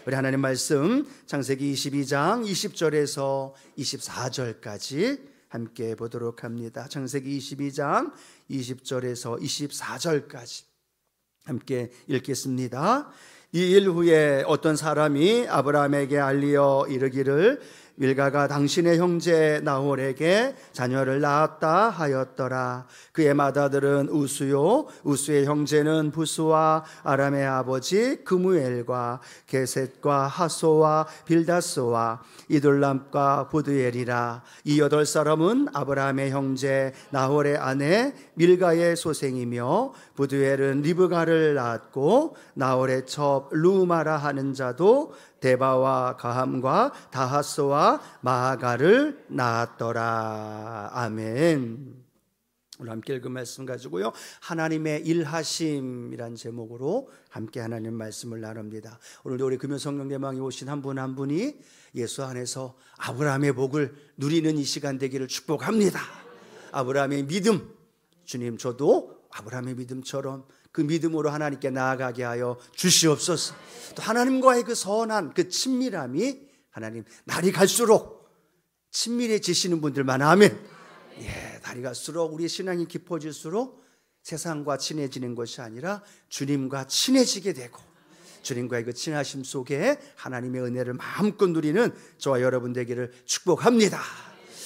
우리 하나님 말씀 창세기 22장 20절에서 24절까지 함께 보도록 합니다. 창세기 22장 20절에서 24절까지 함께 읽겠습니다. 이 일 후에 어떤 사람이 아브라함에게 알리어 이르기를 밀가가 당신의 형제 나홀에게 자녀를 낳았다 하였더라. 그의 맏아들은 우스요, 우스의 형제는 부스와 아람의 아버지 그무엘과 게셋과 하소와 빌다스와 이돌람과 부드엘이라. 이 8사람은 아브라함의 형제 나홀의 아내 밀가의 소생이며, 부드엘은 리브가를 낳았고 나홀의 첩 루마라 하는 자도 데바와 가함과 다하스와 마하가를 낳았더라. 아멘. 오늘 함께 읽은 말씀 가지고요, 하나님의 일하심이란 제목으로 함께 하나님 말씀을 나눕니다. 오늘도 우리 금요성령대망에 오신 한 분 한 분이 예수 안에서 아브라함의 복을 누리는 이 시간 되기를 축복합니다. 아브라함의 믿음, 주님 저도 아브라함의 믿음처럼 그 믿음으로 하나님께 나아가게 하여 주시옵소서. 또 하나님과의 그 선한 그 친밀함이 하나님 날이 갈수록 친밀해지시는 분들만 아멘. 예, 날이 갈수록 우리의 신앙이 깊어질수록 세상과 친해지는 것이 아니라 주님과 친해지게 되고, 주님과의 그 친하심 속에 하나님의 은혜를 마음껏 누리는 저와 여러분 되기를 축복합니다.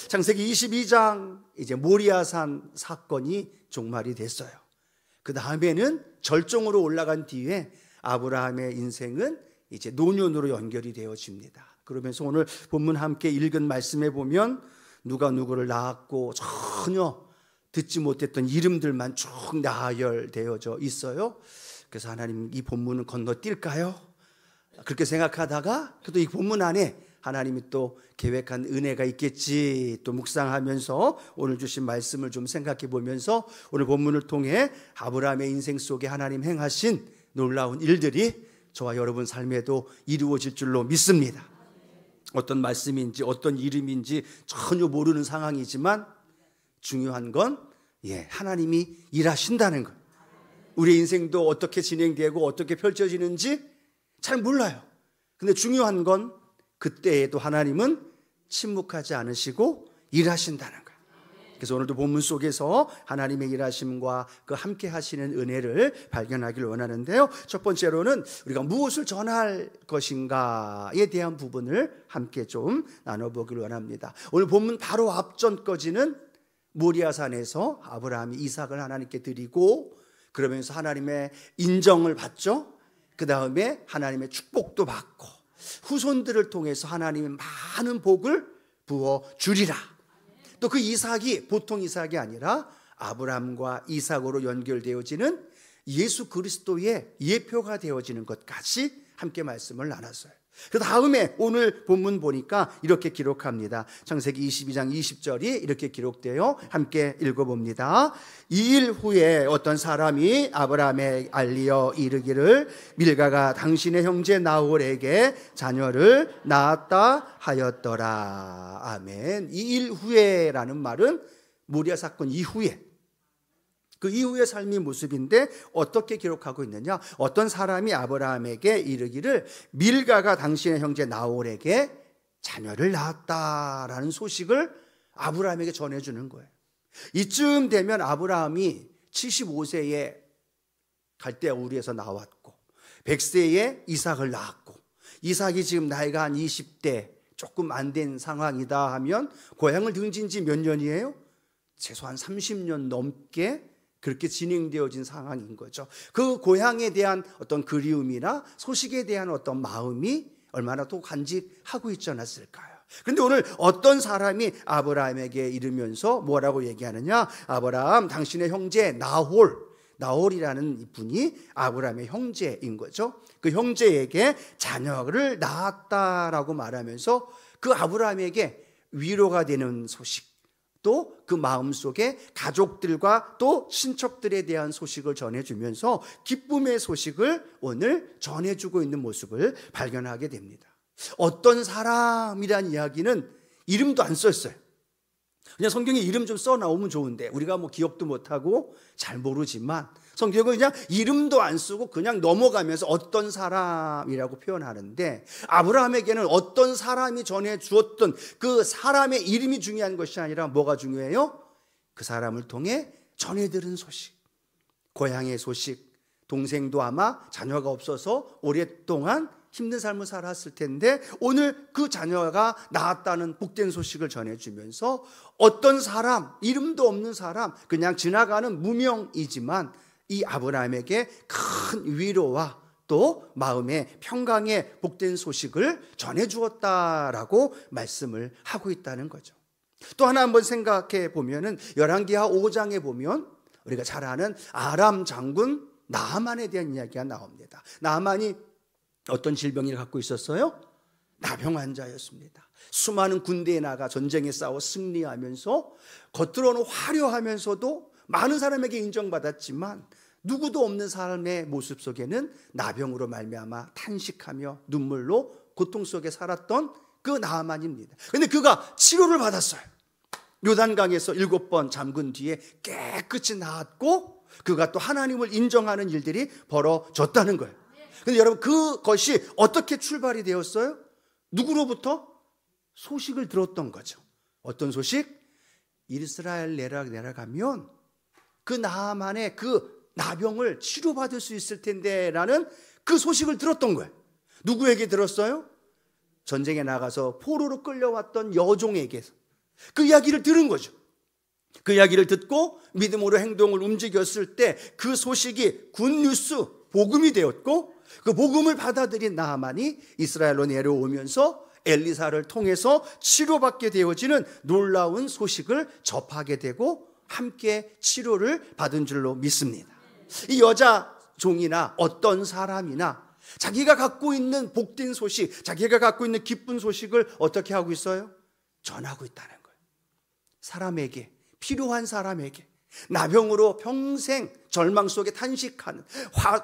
창세기 22장 이제 모리아산 사건이 종말이 됐어요. 그 다음에는 절정으로 올라간 뒤에 아브라함의 인생은 이제 노년으로 연결이 되어집니다. 그러면서 오늘 본문 함께 읽은 말씀에 보면 누가 누구를 낳았고 전혀 듣지 못했던 이름들만 쭉 나열되어져 있어요. 그래서 하나님 이 본문은 건너뛸까요? 그렇게 생각하다가 또 이 본문 안에 하나님이 또 계획한 은혜가 있겠지 또 묵상하면서 오늘 주신 말씀을 좀 생각해 보면서 오늘 본문을 통해 아브라함의 인생 속에 하나님 행하신 놀라운 일들이 저와 여러분 삶에도 이루어질 줄로 믿습니다. 어떤 말씀인지 어떤 이름인지 전혀 모르는 상황이지만 중요한 건 하나님이 일하신다는 것. 우리 인생도 어떻게 진행되고 어떻게 펼쳐지는지 잘 몰라요. 근데 중요한 건 그때에도 하나님은 침묵하지 않으시고 일하신다는 거예요. 그래서 오늘도 본문 속에서 하나님의 일하심과 그 함께 하시는 은혜를 발견하기를 원하는데요, 첫 번째로는 우리가 무엇을 전할 것인가에 대한 부분을 함께 좀 나눠보기를 원합니다. 오늘 본문 바로 앞전 거지는 모리아산에서 아브라함이 이삭을 하나님께 드리고 그러면서 하나님의 인정을 받죠. 그 다음에 하나님의 축복도 받고 후손들을 통해서 하나님의 많은 복을 부어 주리라. 또 그 이삭이 보통 이삭이 아니라 아브라함과 이삭으로 연결되어지는 예수 그리스도의 예표가 되어지는 것까지 함께 말씀을 나눴어요. 그 다음에 오늘 본문 보니까 이렇게 기록합니다. 창세기 22장 20절이 이렇게 기록되어 함께 읽어봅니다. 이 일 후에 어떤 사람이 아브라함에 알리어 이르기를 밀가가 당신의 형제 나홀에게 자녀를 낳았다 하였더라. 아멘. 이 일 후에라는 말은 모리아 사건 이후에, 그 이후의 삶의 모습인데 어떻게 기록하고 있느냐? 어떤 사람이 아브라함에게 이르기를 밀가가 당신의 형제 나홀에게 자녀를 낳았다라는 소식을 아브라함에게 전해주는 거예요. 이쯤 되면 아브라함이 75세에 갈대아 우르에서 나왔고 100세에 이삭을 낳았고, 이삭이 지금 나이가 한 20대 조금 안 된 상황이다 하면 고향을 등진 지 몇 년이에요? 최소한 30년 넘게 그렇게 진행되어진 상황인 거죠. 그 고향에 대한 어떤 그리움이나 소식에 대한 어떤 마음이 얼마나 또 간직하고 있지 않았을까요? 그런데 오늘 어떤 사람이 아브라함에게 이르면서 뭐라고 얘기하느냐? 아브라함 당신의 형제 나홀이라는 분이 아브라함의 형제인 거죠. 그 형제에게 자녀를 낳았다라고 말하면서 그 아브라함에게 위로가 되는 소식, 또 그 마음속에 가족들과 또 친척들에 대한 소식을 전해주면서 기쁨의 소식을 오늘 전해주고 있는 모습을 발견하게 됩니다. 어떤 사람이란 이야기는 이름도 안 썼어요. 그냥 성경에 이름 좀 써나오면 좋은데 우리가 뭐 기억도 못하고 잘 모르지만 성경은 그냥 이름도 안 쓰고 그냥 넘어가면서 어떤 사람이라고 표현하는데, 아브라함에게는 어떤 사람이 전해 주었던 그 사람의 이름이 중요한 것이 아니라 뭐가 중요해요? 그 사람을 통해 전해 들은 소식, 고향의 소식. 동생도 아마 자녀가 없어서 오랫동안 힘든 삶을 살았을 텐데 오늘 그 자녀가 낳았다는 복된 소식을 전해주면서 어떤 사람, 이름도 없는 사람, 그냥 지나가는 무명이지만 이 아브라함에게 큰 위로와 또 마음의 평강의 복된 소식을 전해주었다라고 말씀을 하고 있다는 거죠. 또 하나 한번 생각해 보면은 열왕기하 5장에 보면 우리가 잘 아는 아람 장군 나아만에 대한 이야기가 나옵니다. 나아만이 어떤 질병을 갖고 있었어요? 나병 환자였습니다. 수많은 군대에 나가 전쟁에 싸워 승리하면서 겉으로는 화려하면서도 많은 사람에게 인정받았지만 누구도 없는 사람의 모습 속에는 나병으로 말미암아 탄식하며 눈물로 고통 속에 살았던 그 나아만입니다. 그런데 그가 치료를 받았어요. 요단강에서 7번 잠근 뒤에 깨끗이 나았고 그가 또 하나님을 인정하는 일들이 벌어졌다는 거예요. 근데 여러분, 그것이 어떻게 출발이 되었어요? 누구로부터? 소식을 들었던 거죠. 어떤 소식? 이스라엘 내려가면 그 나아만의 그 나병을 치료받을 수 있을 텐데 라는 그 소식을 들었던 거예요. 누구에게 들었어요? 전쟁에 나가서 포로로 끌려왔던 여종에게서 그 이야기를 들은 거죠. 그 이야기를 듣고 믿음으로 행동을 움직였을 때 그 소식이 굿뉴스, 복음이 되었고 그 복음을 받아들인 나아만이 이스라엘로 내려오면서 엘리사를 통해서 치료받게 되어지는 놀라운 소식을 접하게 되고 함께 치료를 받은 줄로 믿습니다. 이 여자 종이나 어떤 사람이나 자기가 갖고 있는 복된 소식, 자기가 갖고 있는 기쁜 소식을 어떻게 하고 있어요? 전하고 있다는 거예요. 사람에게, 필요한 사람에게. 나병으로 평생 절망 속에 탄식하는,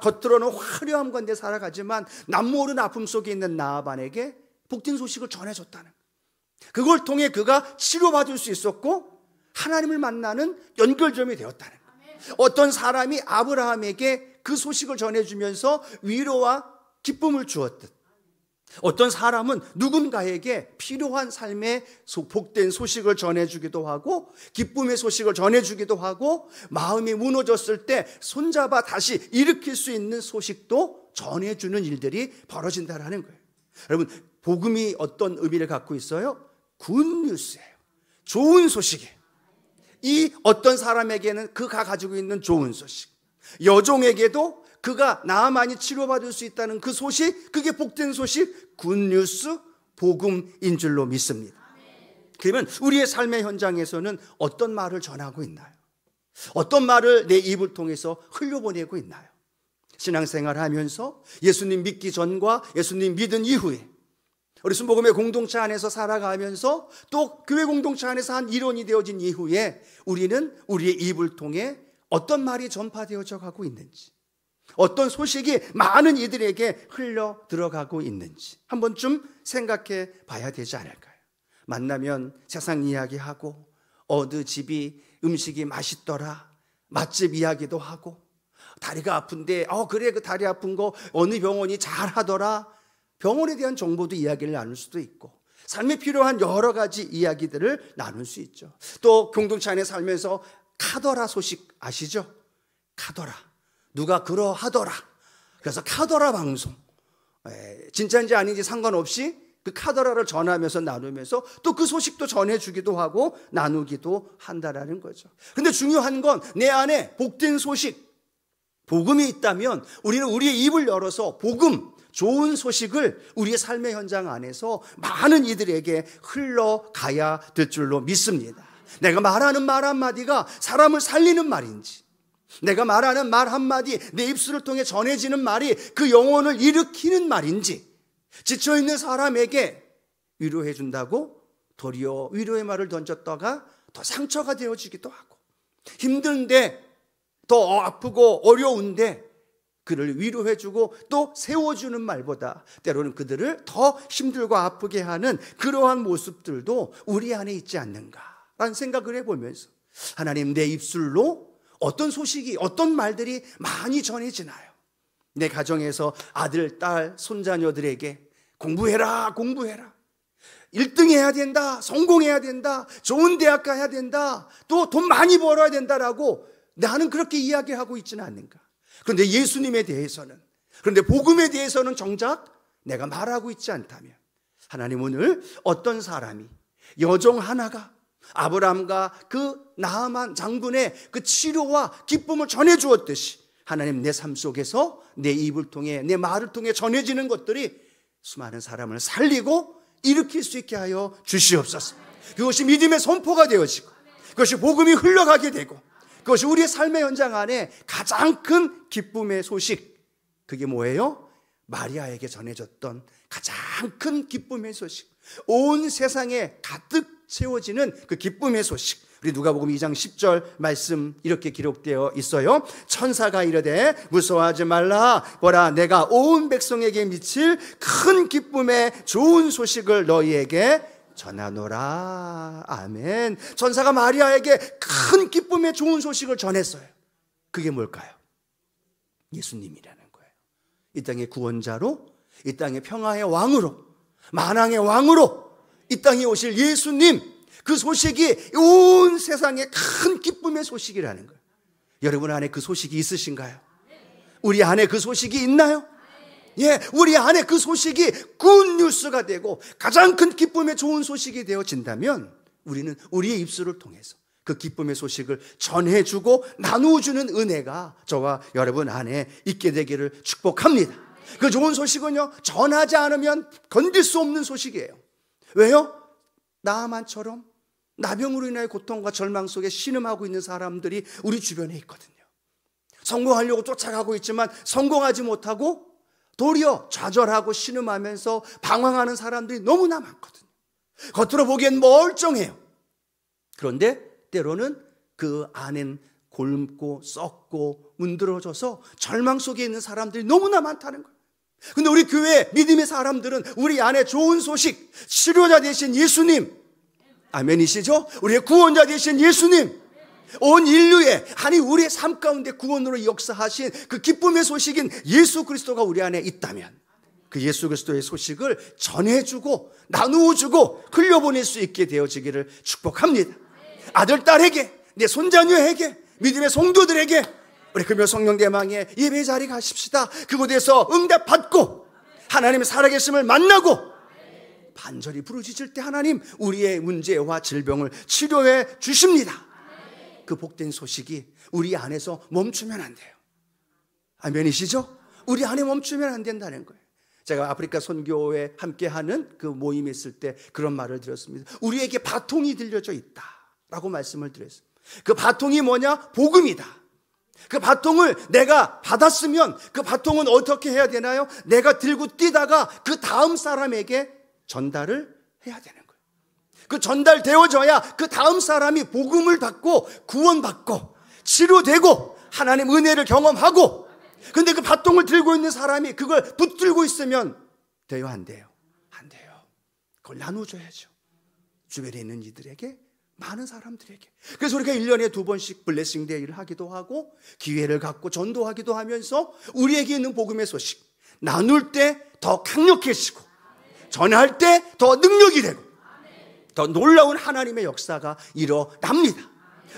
겉으로는 화려한 건데 살아가지만 남모르는 아픔 속에 있는 나아반에게 복된 소식을 전해줬다는 거예요. 그걸 통해 그가 치료받을 수 있었고 하나님을 만나는 연결점이 되었다는 거예요. 어떤 사람이 아브라함에게 그 소식을 전해주면서 위로와 기쁨을 주었듯 어떤 사람은 누군가에게 필요한 삶의 복된 소식을 전해주기도 하고 기쁨의 소식을 전해주기도 하고 마음이 무너졌을 때 손잡아 다시 일으킬 수 있는 소식도 전해주는 일들이 벌어진다는 거예요. 여러분, 복음이 어떤 의미를 갖고 있어요? 굿뉴스예요. 좋은 소식이에요. 이 어떤 사람에게는 그가 가지고 있는 좋은 소식, 여종에게도 그가 나아만이 치료받을 수 있다는 그 소식, 그게 복된 소식, 굿뉴스, 복음인 줄로 믿습니다. 그러면 우리의 삶의 현장에서는 어떤 말을 전하고 있나요? 어떤 말을 내 입을 통해서 흘려보내고 있나요? 신앙생활 하면서 예수님 믿기 전과 예수님 믿은 이후에 우리 순복음의 공동체 안에서 살아가면서 또 교회 공동체 안에서 한 일원이 되어진 이후에 우리는 우리의 입을 통해 어떤 말이 전파되어져 가고 있는지, 어떤 소식이 많은 이들에게 흘러 들어가고 있는지 한 번쯤 생각해 봐야 되지 않을까요? 만나면 세상 이야기하고 어느 집이 음식이 맛있더라, 맛집 이야기도 하고 다리가 아픈데 그래 그 다리 아픈 거 어느 병원이 잘하더라, 병원에 대한 정보도 이야기를 나눌 수도 있고 삶에 필요한 여러 가지 이야기들을 나눌 수 있죠. 또 공동체 안에 살면서 카더라 소식 아시죠? 카더라, 누가 그러하더라. 그래서 카더라 방송, 진짜인지 아닌지 상관없이 그 카더라를 전하면서 나누면서 또 그 소식도 전해주기도 하고 나누기도 한다라는 거죠. 근데 중요한 건 내 안에 복된 소식, 복음이 있다면 우리는 우리의 입을 열어서 복음, 좋은 소식을 우리의 삶의 현장 안에서 많은 이들에게 흘러가야 될 줄로 믿습니다. 내가 말하는 말 한마디가 사람을 살리는 말인지, 내가 말하는 말 한마디, 내 입술을 통해 전해지는 말이 그 영혼을 일으키는 말인지, 지쳐있는 사람에게 위로해 준다고 도리어 위로의 말을 던졌다가 더 상처가 되어지기도 하고, 힘든데 더 아프고 어려운데 그를 위로해주고 또 세워주는 말보다 때로는 그들을 더 힘들고 아프게 하는 그러한 모습들도 우리 안에 있지 않는가라는 생각을 해보면서 하나님, 내 입술로 어떤 소식이, 어떤 말들이 많이 전해지나요? 내 가정에서 아들, 딸, 손자녀들에게 공부해라, 공부해라. 1등 해야 된다, 성공해야 된다, 좋은 대학 가야 된다, 또 돈 많이 벌어야 된다라고 나는 그렇게 이야기하고 있지는 않는가? 그런데 예수님에 대해서는, 그런데 복음에 대해서는 정작 내가 말하고 있지 않다면, 하나님 오늘 어떤 사람이, 여종 하나가 아브라함과 그 나아만 장군의 그 치료와 기쁨을 전해주었듯이 하나님 내 삶 속에서 내 입을 통해, 내 말을 통해 전해지는 것들이 수많은 사람을 살리고 일으킬 수 있게 하여 주시옵소서. 그것이 믿음의 선포가 되어지고, 그것이 복음이 흘러가게 되고, 그것이 우리의 삶의 현장 안에 가장 큰 기쁨의 소식, 그게 뭐예요? 마리아에게 전해졌던 가장 큰 기쁨의 소식, 온 세상에 가득 채워지는 그 기쁨의 소식. 우리 누가복음 2장 10절 말씀 이렇게 기록되어 있어요. 천사가 이르되 무서워하지 말라, 보라 내가 온 백성에게 미칠 큰 기쁨의 좋은 소식을 너희에게 전하노라. 아멘. 천사가 마리아에게 큰 기쁨의 좋은 소식을 전했어요. 그게 뭘까요? 예수님이라는 거예요. 이 땅의 구원자로, 이 땅의 평화의 왕으로, 만왕의 왕으로 이 땅에 오실 예수님, 그 소식이 온 세상의 큰 기쁨의 소식이라는 거예요. 여러분 안에 그 소식이 있으신가요? 우리 안에 그 소식이 있나요? 예, 우리 안에 그 소식이 굿뉴스가 되고 가장 큰 기쁨의 좋은 소식이 되어진다면 우리는 우리의 입술을 통해서 그 기쁨의 소식을 전해주고 나누어주는 은혜가 저와 여러분 안에 있게 되기를 축복합니다. 그 좋은 소식은요, 전하지 않으면 건들 수 없는 소식이에요. 왜요? 나아만처럼 나병으로 인하여 고통과 절망 속에 신음하고 있는 사람들이 우리 주변에 있거든요. 성공하려고 쫓아가고 있지만 성공하지 못하고 도리어 좌절하고 신음하면서 방황하는 사람들이 너무나 많거든요. 겉으로 보기엔 멀쩡해요. 그런데 때로는 그 안엔 곪고 썩고 문드러져서 절망 속에 있는 사람들이 너무나 많다는 거예요. 근데 우리 교회 믿음의 사람들은 우리 안에 좋은 소식, 치료자 되신 예수님, 아멘이시죠? 우리의 구원자 되신 예수님, 온 인류의, 아니 우리의 삶 가운데 구원으로 역사하신 그 기쁨의 소식인 예수 그리스도가 우리 안에 있다면 그 예수 그리스도의 소식을 전해주고 나누어주고 흘려보낼 수 있게 되어지기를 축복합니다. 아들, 딸에게, 내 손자녀에게, 믿음의 성도들에게 우리 금요 성령 대망의 예배 자리 가십시다. 그곳에서 응답받고 하나님의 살아계심을 만나고 반절이 부르짖을 때 하나님 우리의 문제와 질병을 치료해 주십니다. 그 복된 소식이 우리 안에서 멈추면 안 돼요. 아멘이시죠? 우리 안에 멈추면 안 된다는 거예요. 제가 아프리카 선교회 함께하는 그 모임에 있을 때 그런 말을 드렸습니다. 우리에게 바통이 들려져 있다라고 말씀을 드렸어요. 그 바통이 뭐냐? 복음이다. 그 바통을 내가 받았으면 그 바통은 어떻게 해야 되나요? 내가 들고 뛰다가 그 다음 사람에게 전달을 해야 되는 거예요. 그 전달되어져야 그 다음 사람이 복음을 받고 구원받고 치료되고 하나님 은혜를 경험하고. 근데 그 바통을 들고 있는 사람이 그걸 붙들고 있으면 돼요, 안 돼요? 안 돼요. 그걸 나눠줘야죠. 주변에 있는 이들에게, 많은 사람들에게. 그래서 우리가 1년에 2번씩 블레싱 데이를 하기도 하고 기회를 갖고 전도하기도 하면서 우리에게 있는 복음의 소식 나눌 때 더 강력해지고 전할 때 더 능력이 되고 더 놀라운 하나님의 역사가 일어납니다.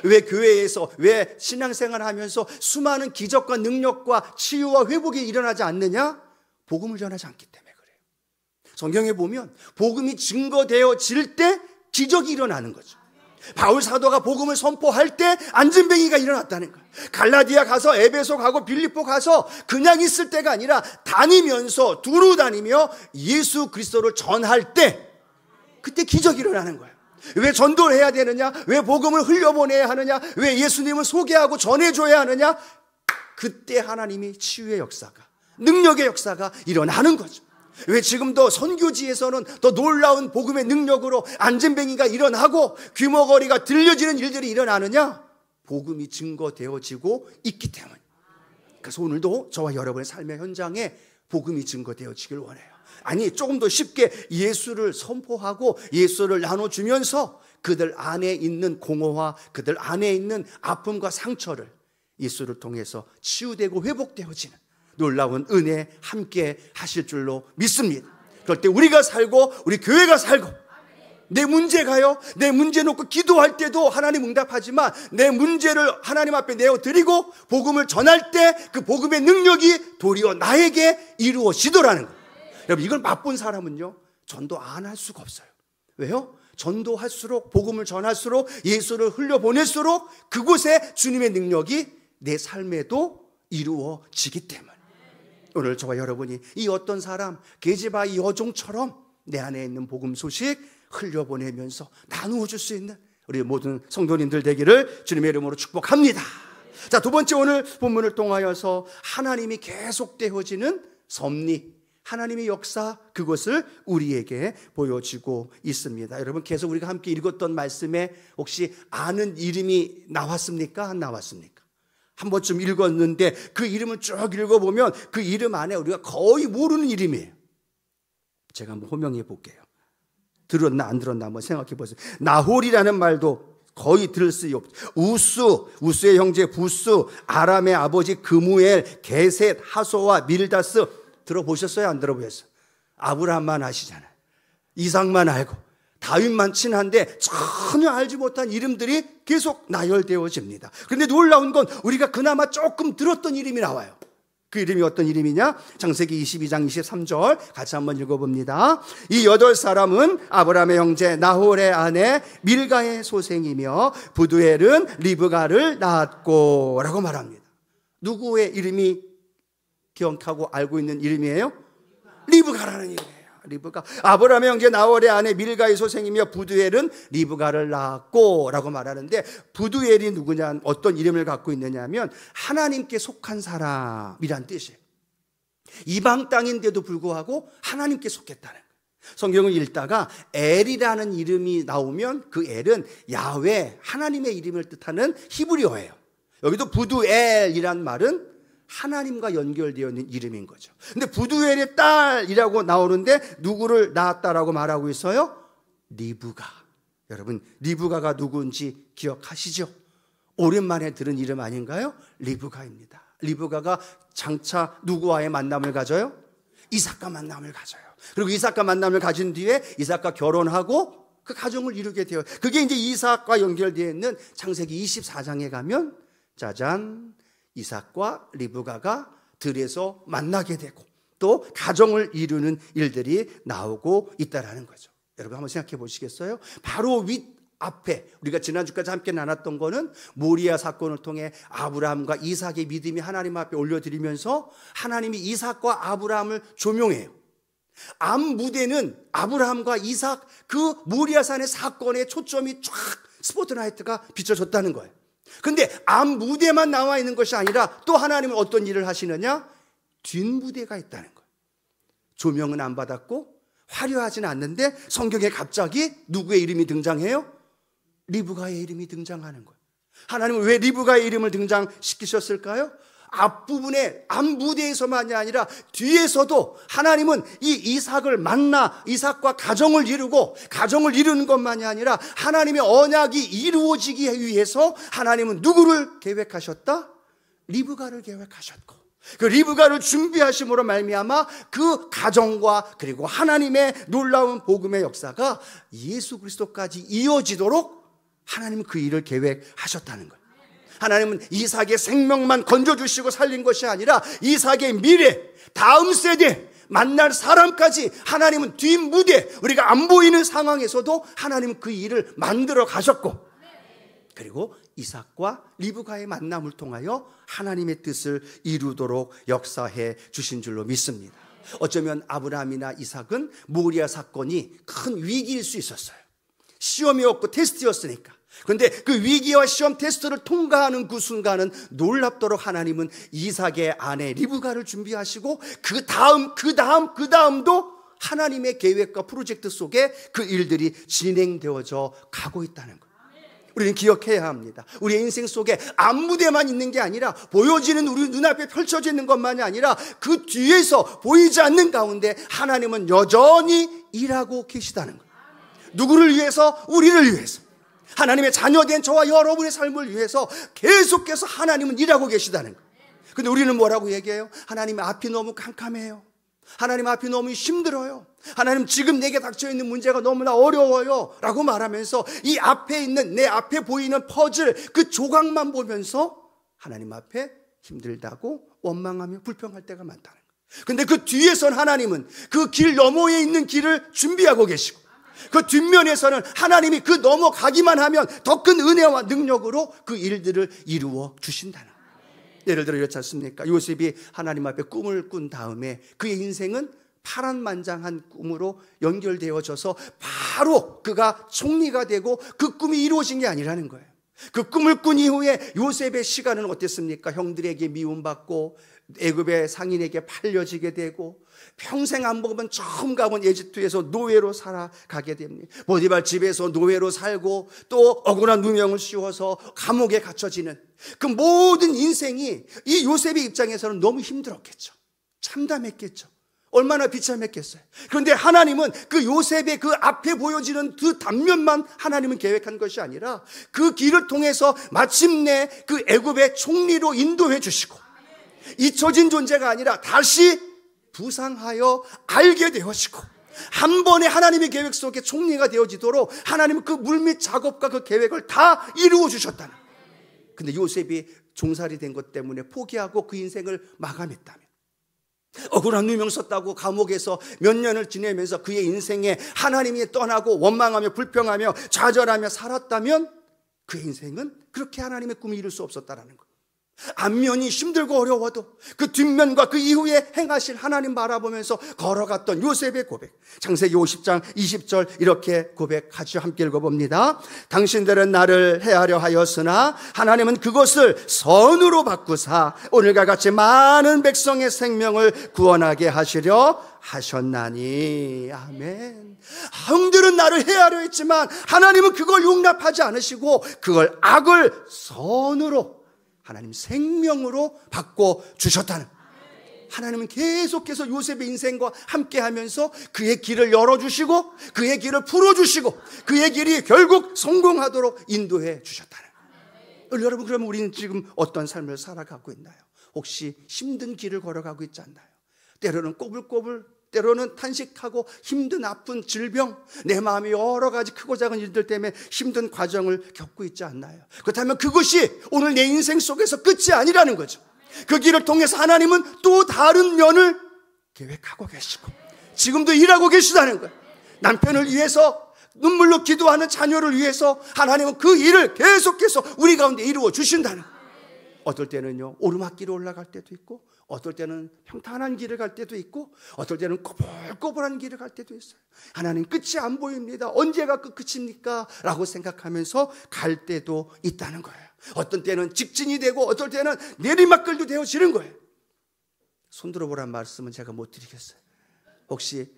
왜 교회에서, 왜 신앙생활 하면서 수많은 기적과 능력과 치유와 회복이 일어나지 않느냐? 복음을 전하지 않기 때문에 그래요. 성경에 보면 복음이 증거되어질 때 기적이 일어나는 거죠. 바울 사도가 복음을 선포할 때 안진뱅이가 일어났다는 거예요. 갈라디아 가서 에베소 가고 빌립보 가서 그냥 있을 때가 아니라 다니면서 두루 다니며 예수 그리스도를 전할 때 그때 기적이 일어나는 거예요. 왜 전도를 해야 되느냐? 왜 복음을 흘려보내야 하느냐? 왜 예수님을 소개하고 전해줘야 하느냐? 그때 하나님이 치유의 역사가, 능력의 역사가 일어나는 거죠. 왜 지금도 선교지에서는 더 놀라운 복음의 능력으로 안진뱅이가 일어나고 귀머거리가 들려지는 일들이 일어나느냐? 복음이 증거되어지고 있기 때문에. 그래서 오늘도 저와 여러분의 삶의 현장에 복음이 증거되어지길 원해요. 아니, 조금 더 쉽게 예수를 선포하고 예수를 나눠주면서 그들 안에 있는 공허와 그들 안에 있는 아픔과 상처를 예수를 통해서 치유되고 회복되어지는 놀라운 은혜 함께 하실 줄로 믿습니다. 그럴 때 우리가 살고 우리 교회가 살고, 내 문제가요, 내 문제 놓고 기도할 때도 하나님 응답하지만 내 문제를 하나님 앞에 내어드리고 복음을 전할 때 그 복음의 능력이 도리어 나에게 이루어지더라는 거예요. 여러분, 이걸 맛본 사람은요 전도 안 할 수가 없어요. 왜요? 전도할수록, 복음을 전할수록, 예수를 흘려보낼수록 그곳에 주님의 능력이 내 삶에도 이루어지기 때문에, 오늘 저와 여러분이 이 어떤 사람 게즈바의 여종처럼 내 안에 있는 복음 소식 흘려보내면서 나누어 줄 수 있는 우리 모든 성도님들 되기를 주님의 이름으로 축복합니다. 자, 두 번째, 오늘 본문을 통하여서 하나님이 계속되어지는 섭리, 하나님의 역사, 그것을 우리에게 보여주고 있습니다. 여러분, 계속 우리가 함께 읽었던 말씀에 혹시 아는 이름이 나왔습니까? 안 나왔습니까? 한 번쯤 읽었는데 그 이름을 쭉 읽어보면 그 이름 안에 우리가 거의 모르는 이름이에요. 제가 한번 호명해 볼게요. 들었나 안 들었나 한번 생각해 보세요. 나홀이라는 말도 거의 들을 수 없죠. 우스의 형제 부스, 아람의 아버지 그무엘, 게셋, 하소와 밀다스 들어보셨어요? 안 들어보셨어요? 아브라함만 아시잖아요. 이삭만 알고 다윗만 친한데 전혀 알지 못한 이름들이 계속 나열되어집니다. 그런데 놀라운 건 우리가 그나마 조금 들었던 이름이 나와요. 그 이름이 어떤 이름이냐? 창세기 22장 23절 같이 한번 읽어봅니다. 이 8사람은 아브라함의 형제 나홀의 아내 밀가의 소생이며 부두엘은 리브가를 낳았고 라고 말합니다. 누구의 이름이 기억하고 알고 있는 이름이에요? 리브가라는 이름이에요. 리브가. 아브라함의 형제 나홀의 아내 밀가의 소생이며 부두엘은 리브가를 낳았고 라고 말하는데, 부두엘이 누구냐, 어떤 이름을 갖고 있느냐 하면 하나님께 속한 사람이란 뜻이에요. 이방 땅인데도 불구하고 하나님께 속했다는 거예요. 성경을 읽다가 엘이라는 이름이 나오면 그 엘은 야훼, 하나님의 이름을 뜻하는 히브리어예요. 여기도 부두엘이란 말은 하나님과 연결되어 있는 이름인 거죠. 근데 부두엘의 딸이라고 나오는데 누구를 낳았다라고 말하고 있어요? 리브가. 여러분, 리브가가 누구인지 기억하시죠? 오랜만에 들은 이름 아닌가요? 리브가입니다. 리브가가 장차 누구와의 만남을 가져요? 이삭과 만남을 가져요. 그리고 이삭과 만남을 가진 뒤에 이삭과 결혼하고 그 가정을 이루게 돼요. 그게 이제 이삭과 연결되어 있는 창세기 24장에 가면 짜잔, 이삭과 리브가가 들에서 만나게 되고 또 가정을 이루는 일들이 나오고 있다라는 거죠. 여러분, 한번 생각해 보시겠어요? 바로 윗 앞에 우리가 지난주까지 함께 나눴던 거는 모리아 사건을 통해 아브라함과 이삭의 믿음이 하나님 앞에 올려드리면서 하나님이 이삭과 아브라함을 조명해요. 앞 무대는 아브라함과 이삭, 그 모리아산의 사건의 초점이 쫙 스포트라이트가 비춰졌다는 거예요. 근데 앞 무대만 나와 있는 것이 아니라 또 하나님은 어떤 일을 하시느냐? 뒷무대가 있다는 거예요. 조명은 안 받았고 화려하지는 않는데 성경에 갑자기 누구의 이름이 등장해요? 리브가의 이름이 등장하는 거예요. 하나님은 왜 리브가의 이름을 등장시키셨을까요? 앞부분에 앞무대에서만이 아니라 뒤에서도 하나님은 이 이삭을 만나 이삭과 가정을 이루고 가정을 이루는 것만이 아니라 하나님의 언약이 이루어지기 위해서 하나님은 누구를 계획하셨다? 리브가를 계획하셨고 그 리브가를 준비하심으로 말미암아 그 가정과 그리고 하나님의 놀라운 복음의 역사가 예수 그리스도까지 이어지도록 하나님은 그 일을 계획하셨다는 거예요. 하나님은 이삭의 생명만 건져주시고 살린 것이 아니라 이삭의 미래, 다음 세대, 만날 사람까지 하나님은 뒷무대, 우리가 안 보이는 상황에서도 하나님은 그 일을 만들어 가셨고 그리고 이삭과 리브가의 만남을 통하여 하나님의 뜻을 이루도록 역사해 주신 줄로 믿습니다. 어쩌면 아브라함이나 이삭은 모리아 사건이 큰 위기일 수 있었어요. 시험이었고 테스트였으니까. 그런데 그 위기와 시험 테스트를 통과하는 그 순간은 놀랍도록 하나님은 이삭의 아내 리브가를 준비하시고 그 다음도 하나님의 계획과 프로젝트 속에 그 일들이 진행되어져 가고 있다는 거예요. 우리는 기억해야 합니다. 우리의 인생 속에 앞무대만 있는 게 아니라 보여지는 우리 눈앞에 펼쳐져 있는 것만이 아니라 그 뒤에서 보이지 않는 가운데 하나님은 여전히 일하고 계시다는 거예요. 누구를 위해서? 우리를 위해서. 하나님의 자녀된 저와 여러분의 삶을 위해서 계속해서 하나님은 일하고 계시다는 거예요. 근데 우리는 뭐라고 얘기해요? 하나님 앞이 너무 캄캄해요. 하나님 앞이 너무 힘들어요. 하나님 지금 내게 닥쳐있는 문제가 너무나 어려워요 라고 말하면서 이 앞에 있는, 내 앞에 보이는 퍼즐 그 조각만 보면서 하나님 앞에 힘들다고 원망하며 불평할 때가 많다는 거예요. 근데 그 뒤에선 하나님은 그 길 너머에 있는 길을 준비하고 계시고, 그 뒷면에서는 하나님이 그 넘어가기만 하면 더 큰 은혜와 능력으로 그 일들을 이루어 주신다는 거예요. 예를 들어 이렇지 않습니까? 요셉이 하나님 앞에 꿈을 꾼 다음에 그의 인생은 파란만장한 꿈으로 연결되어져서 바로 그가 총리가 되고 그 꿈이 이루어진 게 아니라는 거예요. 그 꿈을 꾼 이후에 요셉의 시간은 어땠습니까? 형들에게 미움받고 애굽의 상인에게 팔려지게 되고 평생 안 먹으면 처음 가본 에집트에서 노예로 살아가게 됩니다. 보디발 집에서 노예로 살고 또 억울한 누명을 씌워서 감옥에 갇혀지는 그 모든 인생이 이 요셉의 입장에서는 너무 힘들었겠죠. 참담했겠죠. 얼마나 비참했겠어요. 그런데 하나님은 그 요셉의 그 앞에 보여지는 그 단면만 하나님은 계획한 것이 아니라 그 길을 통해서 마침내 그 애굽의 총리로 인도해 주시고 잊혀진 존재가 아니라 다시 부상하여 알게 되어지고 한 번에 하나님의 계획 속에 총리가 되어지도록 하나님은 그 물밑 작업과 그 계획을 다 이루어 주셨다는 거예요. 근데 요셉이 종살이 된 것 때문에 포기하고 그 인생을 마감했다면, 억울한 누명 썼다고 감옥에서 몇 년을 지내면서 그의 인생에 하나님이 떠나고 원망하며 불평하며 좌절하며 살았다면 그의 인생은 그렇게 하나님의 꿈을 이룰 수 없었다라는 거예요. 앞면이 힘들고 어려워도 그 뒷면과 그 이후에 행하실 하나님 바라보면서 걸어갔던 요셉의 고백, 창세기 50장 20절 이렇게 고백하죠. 함께 읽어봅니다. 당신들은 나를 해하려 하였으나 하나님은 그것을 선으로 바꾸사 오늘과 같이 많은 백성의 생명을 구원하게 하시려 하셨나니. 아멘. 형들은 나를 해하려 했지만 하나님은 그걸 용납하지 않으시고 그걸 악을 선으로, 하나님 생명으로 바꿔 주셨다는, 하나님은 계속해서 요셉의 인생과 함께 하면서 그의 길을 열어주시고 그의 길을 풀어주시고 그의 길이 결국 성공하도록 인도해 주셨다는. 여러분, 그러면 우리는 지금 어떤 삶을 살아가고 있나요? 혹시 힘든 길을 걸어가고 있지 않나요? 때로는 꼬불꼬불, 때로는 탄식하고 힘든 아픈 질병, 내 마음이 여러 가지 크고 작은 일들 때문에 힘든 과정을 겪고 있지 않나요? 그렇다면 그것이 오늘 내 인생 속에서 끝이 아니라는 거죠. 그 길을 통해서 하나님은 또 다른 면을 계획하고 계시고 지금도 일하고 계시다는 거예요. 남편을 위해서 눈물로 기도하는 자녀를 위해서 하나님은 그 일을 계속해서 우리 가운데 이루어 주신다는 거예요. 어떨 때는요 오르막길을 올라갈 때도 있고, 어떨 때는 평탄한 길을 갈 때도 있고, 어떨 때는 꼬불꼬불한 길을 갈 때도 있어요. 하나님 끝이 안 보입니다. 언제가 그 끝입니까? 라고 생각하면서 갈 때도 있다는 거예요. 어떤 때는 직진이 되고 어떨 때는 내리막길도 되어지는 거예요. 손들어 보란 말씀은 제가 못 드리겠어요. 혹시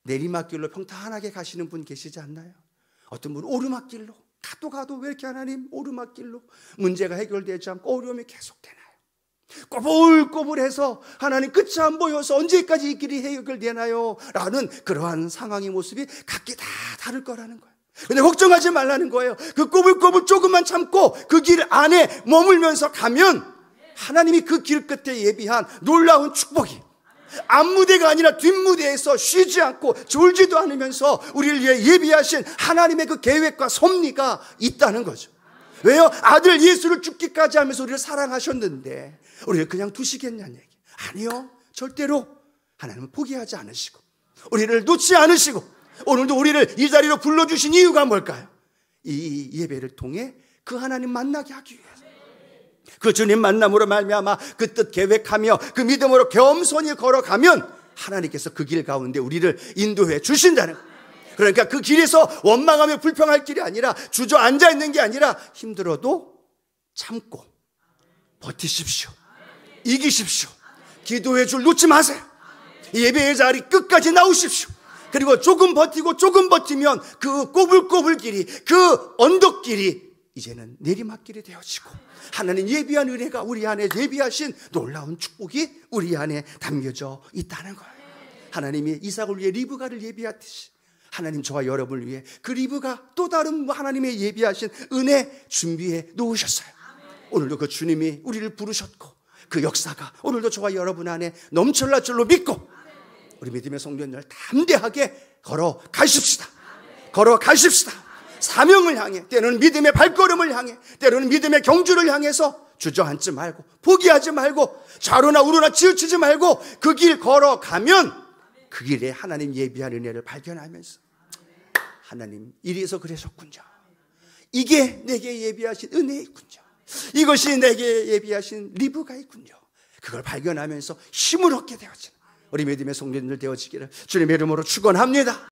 내리막길로 평탄하게 가시는 분 계시지 않나요? 어떤 분은 오르막길로 가도 왜 이렇게 하나님 오르막길로 문제가 해결되지 않고 어려움이 계속되나요? 꼬불꼬불해서 하나님 끝이 안 보여서 언제까지 이 길이 해결되나요? 라는 그러한 상황의 모습이 각기 다 다를 거라는 거예요. 근데 걱정하지 말라는 거예요. 그 꼬불꼬불 조금만 참고 그 길 안에 머물면서 가면 하나님이 그 길 끝에 예비한 놀라운 축복이 앞무대가 아니라 뒷무대에서 쉬지 않고 졸지도 않으면서 우리를 위해 예비하신 하나님의 그 계획과 섭리가 있다는 거죠. 왜요? 아들 예수를 죽기까지 하면서 우리를 사랑하셨는데 우리를 그냥 두시겠냐는 얘기. 아니요, 절대로 하나님은 포기하지 않으시고 우리를 놓지 않으시고 오늘도 우리를 이 자리로 불러주신 이유가 뭘까요? 이 예배를 통해 그 하나님 만나게 하기 위해서, 그 주님 만남으로 말미암아 그 뜻 계획하며 그 믿음으로 겸손히 걸어가면 하나님께서 그 길 가운데 우리를 인도해 주신다는 거예요. 그러니까 그 길에서 원망하며 불평할 길이 아니라 주저앉아 있는 게 아니라 힘들어도 참고 버티십시오. 이기십시오. 기도의 줄 놓지 마세요. 예배의 자리 끝까지 나오십시오. 그리고 조금 버티고 조금 버티면 그 꼬불꼬불 길이, 그 언덕길이 이제는 내리막길이 되어지고 하나님 예비한 은혜가 우리 안에 예비하신 놀라운 축복이 우리 안에 담겨져 있다는 거예요. 하나님이 이삭을 위해 리브가를 예비하듯이 하나님 저와 여러분을 위해 그 리브가 또 다른 하나님의 예비하신 은혜 준비해 놓으셨어요. 오늘도 그 주님이 우리를 부르셨고 그 역사가 오늘도 저와 여러분 안에 넘쳐날 줄로 믿고 우리 믿음의 성도님들 담대하게 걸어가십시다. 걸어가십시다. 사명을 향해, 때로는 믿음의 발걸음을 향해, 때로는 믿음의 경주를 향해서 주저앉지 말고, 포기하지 말고, 좌로나 우로나 치우치지 말고 그 길 걸어가면 그 길에 하나님 예비한 은혜를 발견하면서 하나님 이래서 그러셨군요. 이게 내게 예비하신 은혜이군요. 이것이 내게 예비하신 리브가 있군요. 그걸 발견하면서 힘을 얻게 되어지는 우리 믿음의 성도님들 되어지기를 주님의 이름으로 축원합니다.